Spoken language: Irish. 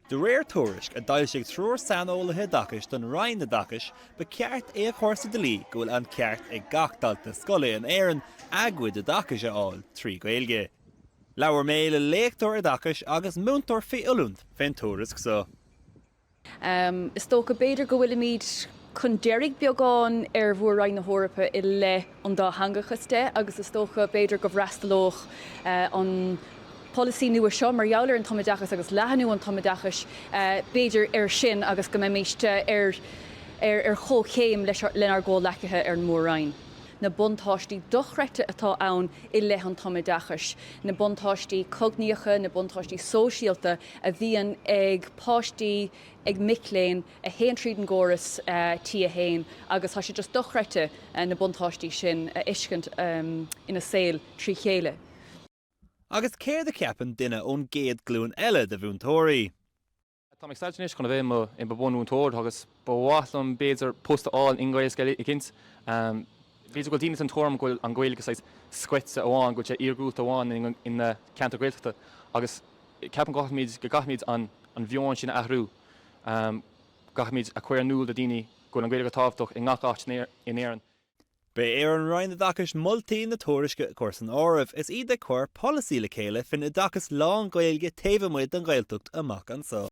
De réir tuairisc a dail sig trúr sanolaithe dachais don Ryan na dachais, ba ceart é chóirsa de lí gohfuil an ceart ag gachdalt na scoile an éireann aghuid a dachais a áil trí Ghaeilge. Leabhar méle léachtóir a dachais agus múntóir fi ulúnt féin tuairisc so. Is tócha beidir go bhfuil míad chun deireadh beagán bhuair Ryan na hórapa I le an dá hangachas agus is tócha beidir go bhreastalóch an policy nua seo mar jouler an tomadachas agus lehanú an tomadachas beidir sin agus go méiste chóchéim lenar ggó lecathe an mórrain. Na buntáistí dochreite atá ann I le an tomadachas, na buntáistí cogníocha, na buntáistí sóisialta a bhíon ag páistí ag micléin a héan tríd an góras tí a héin, agus tá sé just dochreite na buntáistí sin iscint ina scéal trí chéile. Agus céir de ceapan duine ón géad glún eile de bhúntóirí. Tá ag staidne chun bhéh mo in babunún tóir agus bhhaithlam béidir posta áil in Ghaeilge I kins. Beidir go dtíine an tom goil an Ghaeilge sais scuite amháin go sé íorgút amháin in na ceantar Gaeltachta agus ceapan gachmíid an bheáin sin ahrú gachmíid a chuir núil de daoine go an Ghaeilge tábhachtach I ngach in éireann. Ba ar an Ryan na dachais moltaí na tuairisce cuasan áireamh is iad a chuir policy le chéile fin i dachas lán Ghaeilge taobh muid an Ghaeltacht amach an so.